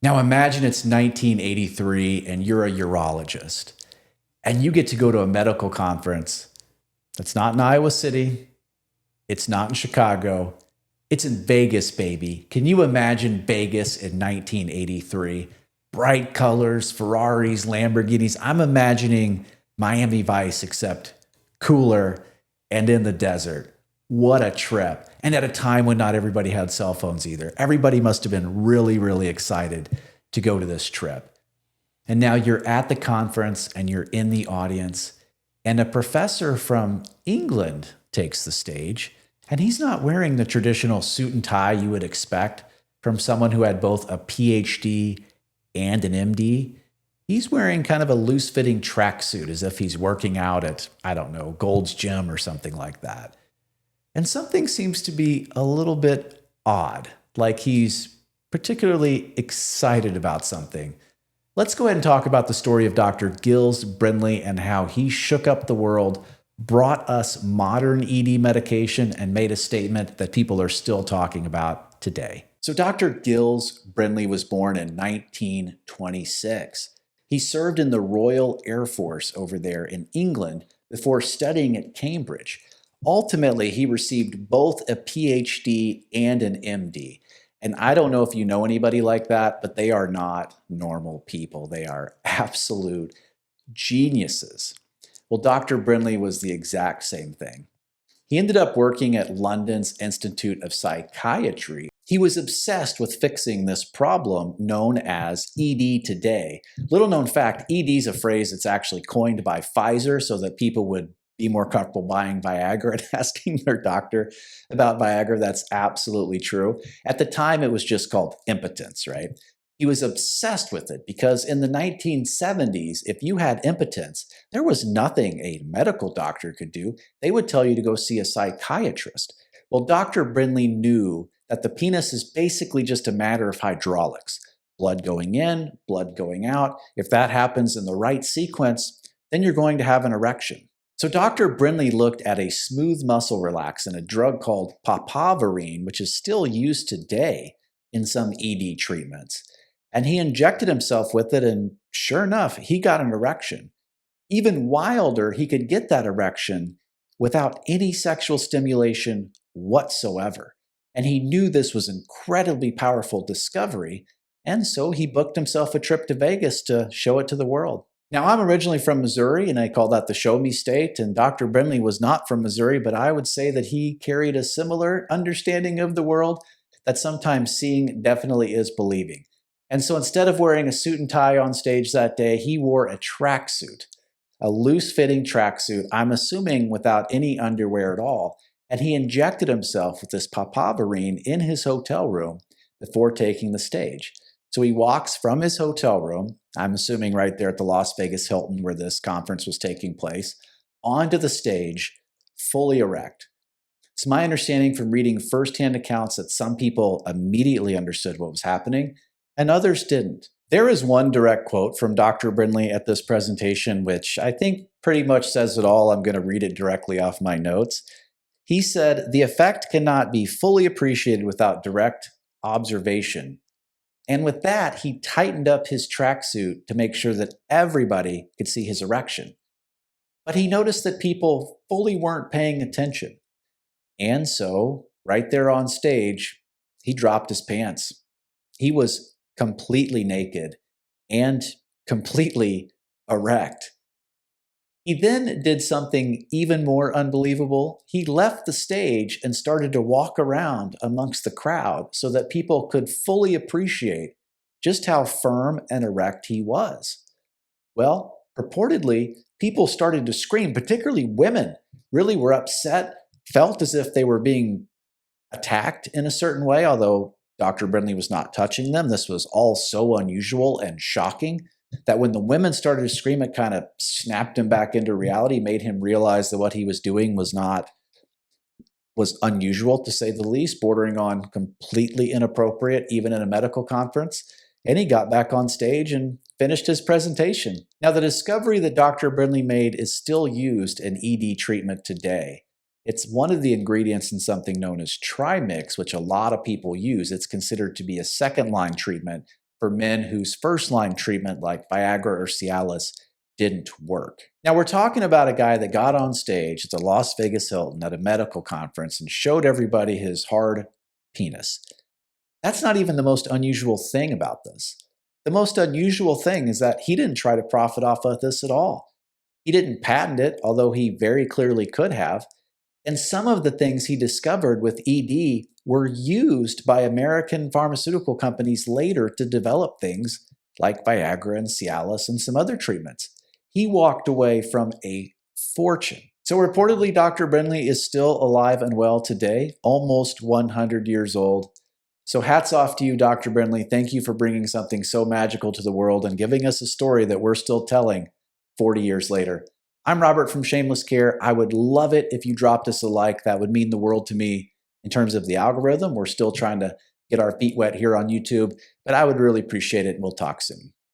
Now imagine it's 1983 and you're a urologist and you get to go to a medical conference that's not in Iowa City, it's not in Chicago, it's in Vegas, baby. Can you imagine Vegas in 1983? Bright colors, Ferraris, Lamborghinis. I'm imagining Miami Vice, except cooler and in the desert. What a trip. And at a time when not everybody had cell phones either. Everybody must have been really, really excited to go to this trip. And now you're at the conference and you're in the audience, and a professor from England takes the stage, and he's not wearing the traditional suit and tie you would expect from someone who had both a PhD and an MD. He's wearing kind of a loose-fitting tracksuit as if he's working out at, I don't know, Gold's Gym or something like that. And something seems to be a little bit odd, like he's particularly excited about something. Let's go ahead and talk about the story of Dr. Giles Brindley and how he shook up the world, brought us modern ED medication, and made a statement that people are still talking about today. So Dr. Giles Brindley was born in 1926. He served in the Royal Air Force over there in England before studying at Cambridge. Ultimately, he received both a PhD and an MD. And I don't know if you know anybody like that, but they are not normal people. They are absolute geniuses. Well, Dr. Brindley was the exact same thing. He ended up working at London's Institute of Psychiatry. He was obsessed with fixing this problem known as ED today. Little known fact, ED is a phrase that's actually coined by Pfizer so that people would be more comfortable buying Viagra and asking their doctor about Viagra. That's absolutely true. At the time, it was just called impotence, right? He was obsessed with it because in the 1970s, if you had impotence, there was nothing a medical doctor could do. They would tell you to go see a psychiatrist. Well, Dr. Brindley knew that the penis is basically just a matter of hydraulics. Blood going in, blood going out. If that happens in the right sequence, then you're going to have an erection. So Dr. Brindley looked at a smooth muscle relaxant, a drug called papaverine, which is still used today in some ED treatments. And he injected himself with it, and sure enough, he got an erection. Even wilder, he could get that erection without any sexual stimulation whatsoever. And he knew this was an incredibly powerful discovery, and so he booked himself a trip to Vegas to show it to the world. Now, I'm originally from Missouri, and I call that the show me state, and Dr. Brindley was not from Missouri, but I would say that he carried a similar understanding of the world, that sometimes seeing definitely is believing. And so instead of wearing a suit and tie on stage that day, he wore a tracksuit, a loose-fitting tracksuit, I'm assuming without any underwear at all, and he injected himself with this papaverine in his hotel room before taking the stage. So he walks from his hotel room, I'm assuming right there at the Las Vegas Hilton where this conference was taking place, onto the stage, fully erect. It's my understanding from reading firsthand accounts that some people immediately understood what was happening, and others didn't. There is one direct quote from Dr. Brindley at this presentation, which I think pretty much says it all. I'm going to read it directly off my notes. He said, "The effect cannot be fully appreciated without direct observation." And with that, he tightened up his tracksuit to make sure that everybody could see his erection. But he noticed that people fully weren't paying attention. And so, right there on stage, he dropped his pants. He was completely naked and completely erect. He then did something even more unbelievable. He left the stage and started to walk around amongst the crowd so that people could fully appreciate just how firm and erect he was. Well, purportedly, people started to scream, particularly women really were upset, felt as if they were being attacked in a certain way, although Dr. Brindley was not touching them. This was all so unusual and shocking that when the women started to scream, it kind of snapped him back into reality, made him realize that what he was doing was unusual, to say the least, bordering on completely inappropriate, even in a medical conference. And he got back on stage and finished his presentation. Now, the discovery that Dr. Brindley made is still used in ED treatment today. It's one of the ingredients in something known as Trimix, which a lot of people use. It's considered to be a second-line treatment for men whose first-line treatment, like Viagra or Cialis, didn't work. Now, we're talking about a guy that got on stage at the Las Vegas Hilton at a medical conference and showed everybody his hard penis. That's not even the most unusual thing about this. The most unusual thing is that he didn't try to profit off of this at all. He didn't patent it, although he very clearly could have. And some of the things he discovered with ED were used by American pharmaceutical companies later to develop things like Viagra and Cialis and some other treatments. He walked away from a fortune. So reportedly, Dr. Brindley is still alive and well today, almost 100 years old. So hats off to you, Dr. Brindley. Thank you for bringing something so magical to the world and giving us a story that we're still telling 40 years later. I'm Robert from Shameless Care. I would love it if you dropped us a like. That would mean the world to me in terms of the algorithm. We're still trying to get our feet wet here on YouTube, but I would really appreciate it, and we'll talk soon.